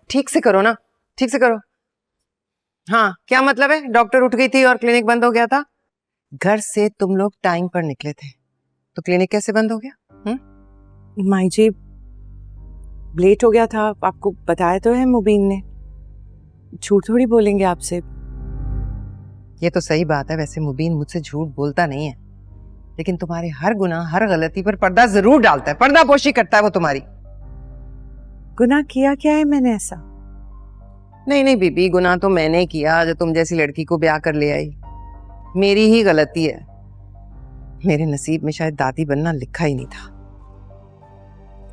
ठीक से करो ना, ठीक से करो। हाँ, क्या मतलब है? डॉक्टर उठ गई थी और क्लिनिक बंद हो गया था। घर से तुम लोग टाइम पर निकले थे तो क्लिनिक कैसे बंद हो गया? माई जी, लेट हो गया था, आपको बताया तो है मुबीन ने। झूठ थोड़ी बोलेंगे आपसे। ये तो सही बात है, वैसे मुबीन मुझसे झूठ बोलता नहीं है, लेकिन तुम्हारे हर गुनाह, हर गलती पर पर्दा जरूर डालता है, पर्दापोशी करता है वो तुम्हारी। गुनाह किया क्या है मैंने ऐसा? नहीं नहीं बीबी, गुनाह तो मैंने किया जो तुम जैसी लड़की को ब्याह कर ले आई। मेरी ही गलती है। मेरे नसीब में शायद दादी बनना लिखा ही नहीं था।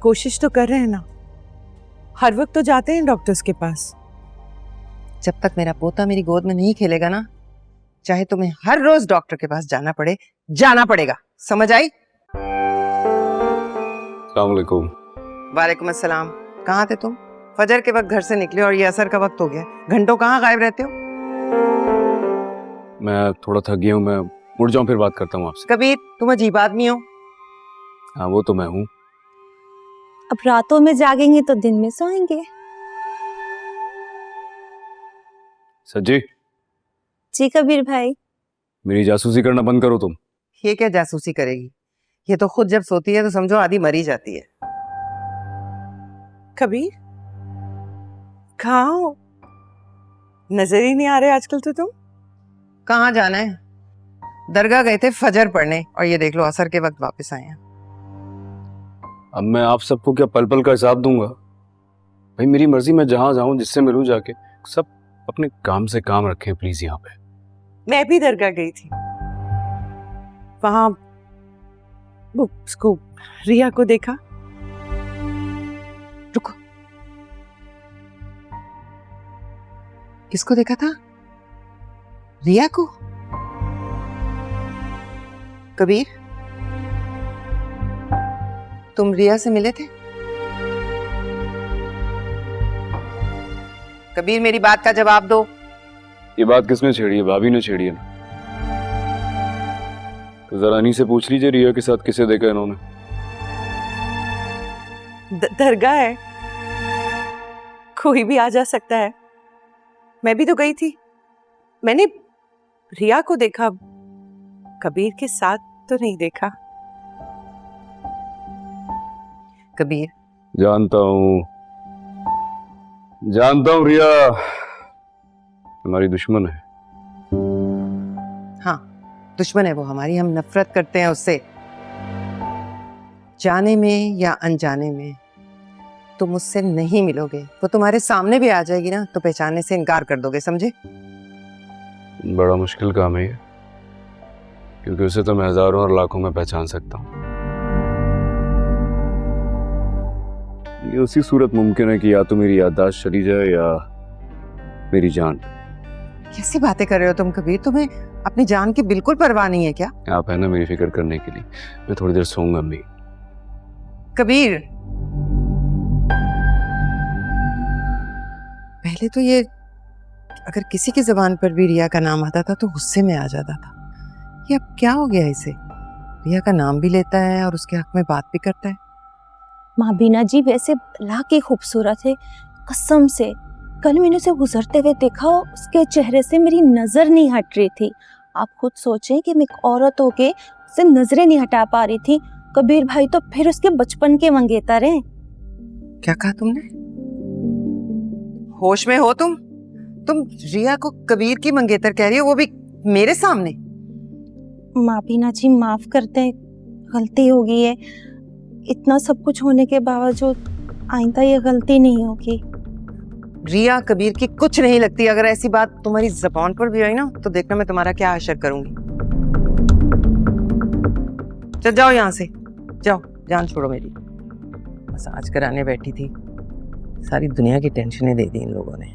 कोशिश तो कर रहे हैं ना, हर वक्त तो जाते हैं डॉक्टर्स के पास। जब तक मेरा पोता मेरी गोद में नहीं खेलेगा ना, चाहे तुम्हें हर रोज डॉक्टर के पास जाना पड़े, जाना पड़ेगा। समझ आई? अस्सलाम वालेकुम। वालेकुम अस्सलाम। कहाँ थे तुम? फजर के वक्त घर से निकले और ये असर का वक्त हो गया। घंटों कहाँ गायब रहते हो? मैं थोड़ा थक गया हूँ, मैं उठ जाऊँ फिर बात करता हूँ आपसे। कबीर, तुम अजीब आदमी हो। हाँ वो तो मैं हूँ। अब रातों में जागेंगे तो दिन में सोएंगे। सज्जी, जी कबीर भाई। मेरी जासूसी करना बंद करो तुम। ये क्या जासूसी करेगी? ये तो खुद जब सोती है तो समझो आधी मरी जाती है। कबीर, कहाँ हो? नजर ही नहीं आ रहे आजकल तो तुम। कहाँ जाना है? दरगाह गए थे फजर पढ़ने और ये देख लो असर के वक्त वापस आए हैं। अब मैं आप सबको क्या पल पल का हिसाब दूंगा? भाई मेरी मर्जी, मैं जहां जाऊं, जिससे मिलूं जाके। सब अपने काम से काम रखें प्लीज। यहाँ पे मैं भी दरगाह गई थी, वहां वो उसको रिया को देखा। रुको, किसको देखा था? रिया को? कबीर, तुम रिया से मिले थे? कबीर, मेरी बात का जवाब दो। ये बात किसने छेड़ी है? भाभी ने छेड़ी है ना। तो जरा नहीं से पूछ लीजिए रिया के साथ किसे देखा इन्होंने। दरगाह है, कोई भी आ जा सकता है। मैं भी तो गई थी, मैंने रिया को देखा, कबीर के साथ तो नहीं देखा। कबीर, जानता हूँ रिया हमारी दुश्मन है। हाँ, दुश्मन है वो हमारी, हम नफरत करते हैं उससे। जाने में या अनजाने में तुम उससे नहीं मिलोगे। वो तुम्हारे सामने भी आ जाएगी ना तो पहचानने से इनकार कर दोगे, समझे? बड़ा मुश्किल काम है ये, क्योंकि उसे तो मैं हजारों और लाखों में पहचान सकता हूँ। ये उसी सूरत मुमकिन है कि या तो मेरी याददाश्त चली जाए या मेरी जान। कैसी बातें कर रहे हो तुम कबीर? तुम्हें अपनी जान की बिल्कुल परवाह नहीं है क्या? आप है ना मेरी फिक्र करने के लिए। मैं थोड़ी देर सोऊंगा अम्मी। कबीर, पहले तो ये अगर किसी की जबान पर भी रिया का नाम आता था तो गुस्से में आ जाता था। ये अब क्या हो गया इसे? रिया का नाम भी लेता है और उसके हक में बात भी करता है। माँ बीना जी वैसे भला के खूबसूरत है, कसम से। कल मैंने उसे गुजरते हुए देखा, उसके चेहरे से मेरी नजर नहीं हट रही थी। आप खुद सोचें कि मैं एक औरत होके उसे नजरें नहीं हटा पा रही थी। कबीर भाई तो फिर उसके बचपन के मंगेतर हैं। क्या कहा तुमने? होश में हो तुम? तुम रिया को कबीर की मंगेतर कह रही हो, वो भी मेरे सामने? माँ बीना जी माफ कर दें, गलती हो गई है। इतना सब कुछ होने के बावजूद आइंदा ये गलती नहीं होगी। रिया कबीर की कुछ नहीं लगती। अगर ऐसी बात तुम्हारी जबान पर भी आई ना तो देखना मैं तुम्हारा क्या हशर करूंगी। चल जाओ यहाँ से, जाओ, जान छोड़ो मेरी। मसाज कराने बैठी थी, सारी दुनिया की टेंशनें दे दी इन लोगों ने।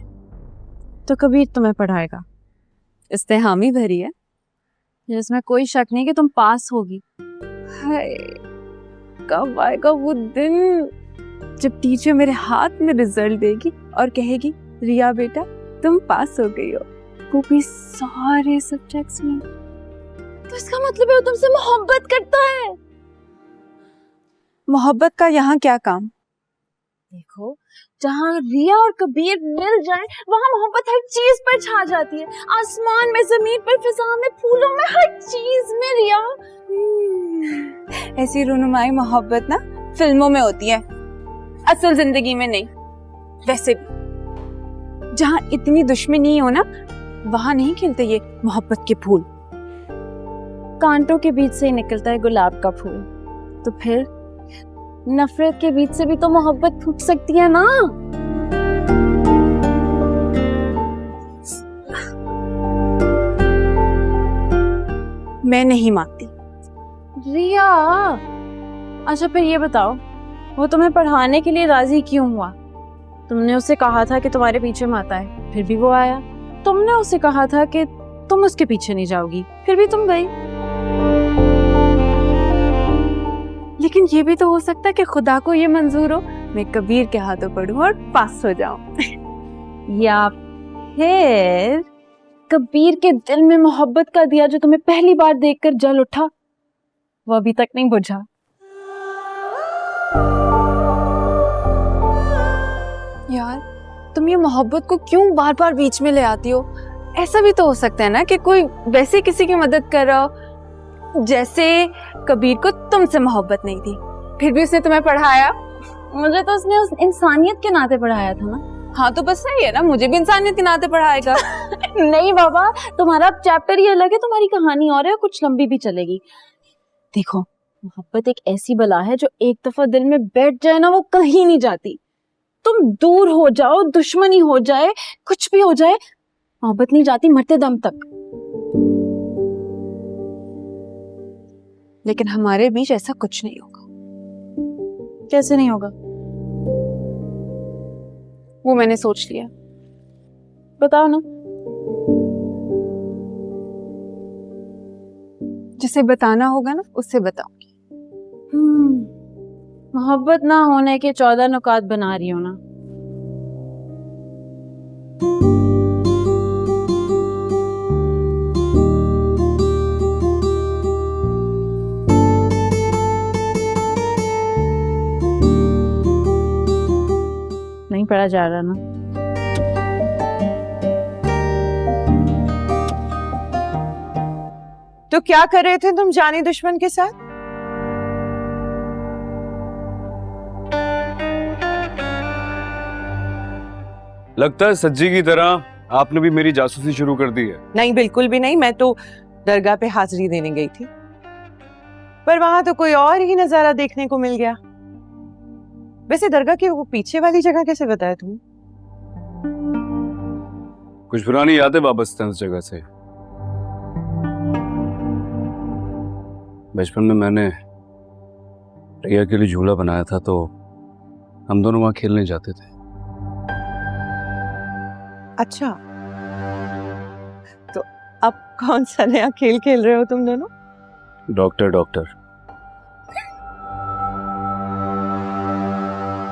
तो कबीर तुम्हें पढ़ाएगा। इस्तेहामी भरी है जिसमें कोई शक नहीं कि तुम पास होगी। हाय, कब आएगा वो दिन जब टीचर मेरे हाथ में रिजल्ट देगी और कहेगी रिया बेटा तुम पास हो गई हो, वो भी सारे सब्जेक्ट्स में। तो इसका मतलब है वो तुमसे मोहब्बत करता है। मोहब्बत का यहाँ क्या काम? देखो, जहाँ रिया और कबीर मिल जाए वहाँ मोहब्बत हर चीज पर छा जाती है। आसमान में, जमीन पर, फिजा में, फूलों में, हर चीज में रिया। ऐसी रुनुमाई मोहब्बत ना फिल्मों में होती है, असल जिंदगी में नहीं। वैसे भी जहाँ इतनी दुश्मनी हो ना, वहाँ नहीं खिलते ये मोहब्बत के फूल। कांटों के बीच से ही निकलता है गुलाब का फूल। तो फिर नफरत के बीच से भी तो मोहब्बत फूट सकती है ना। मैं नहीं मानती। रिया, अच्छा फिर ये बताओ, वो तुम्हें पढ़ाने के लिए राजी क्यों हुआ? तुमने उसे कहा था कि तुम्हारे पीछे मत आए, फिर भी वो आया। तुमने उसे कहा था कि तुम उसके पीछे नहीं जाओगी, फिर भी तुम गई। लेकिन ये भी तो हो सकता है कि खुदा को ये मंजूर हो मैं कबीर के हाथों पढ़ूं और पास हो जाऊं। या फिर कबीर के दिल में मोहब्बत का दिया जो तुम्हें पहली बार देखकर जल उठा, वो अभी तक नहीं बुझा। यार, तुम ये मोहब्बत को क्यों बार बार बीच में ले आती हो? ऐसा भी तो हो सकता है ना कि कोई वैसे किसी की मदद कर रहा हो, जैसे कबीर को तुमसे मोहब्बत नहीं थी, फिर भी उसने तुम्हें पढ़ाया। मुझे तो उसने उस इंसानियत के नाते पढ़ाया था ना। हाँ तो बस सही है ना, मुझे भी इंसानियत के नाते पढ़ाएगा। नहीं बाबा, तुम्हारा चैप्टर ही अलग है, तुम्हारी कहानी और है, कुछ लंबी भी चलेगी। देखो, मोहब्बत एक ऐसी बला है जो एक दफा दिल में बैठ जाए ना, वो कहीं नहीं जाती। तुम दूर हो जाओ, दुश्मनी हो जाए, कुछ भी हो जाए, मोहब्बत नहीं जाती मरते दम तक। लेकिन हमारे बीच ऐसा कुछ नहीं होगा। कैसे नहीं होगा? वो मैंने सोच लिया। बताओ ना। जिसे बताना होगा ना, उससे बताऊंगी। मोहब्बत ना होने के 14 नुकात बना रही हो ना। नहीं पढ़ा जा रहा ना। तो क्या कर रहे थे तुम जानी दुश्मन के साथ? लगता है सज्जी की तरह आपने भी मेरी जासूसी शुरू कर दी है। नहीं, बिल्कुल भी नहीं। मैं तो दरगाह पे हाजिरी देने गई थी, पर वहां तो कोई और ही नजारा देखने को मिल गया। वैसे दरगाह की वो पीछे वाली जगह कैसे बताया तुम? कुछ पुरानी यादें वाबस्ता हैं उस जगह से। बचपन में मैंने रिया के लिए झूला बनाया था, तो हम दोनों वहां खेलने जाते थे। अच्छा, तो अब कौन सा नया खेल खेल रहे हो तुम दोनों? Doctor doctor.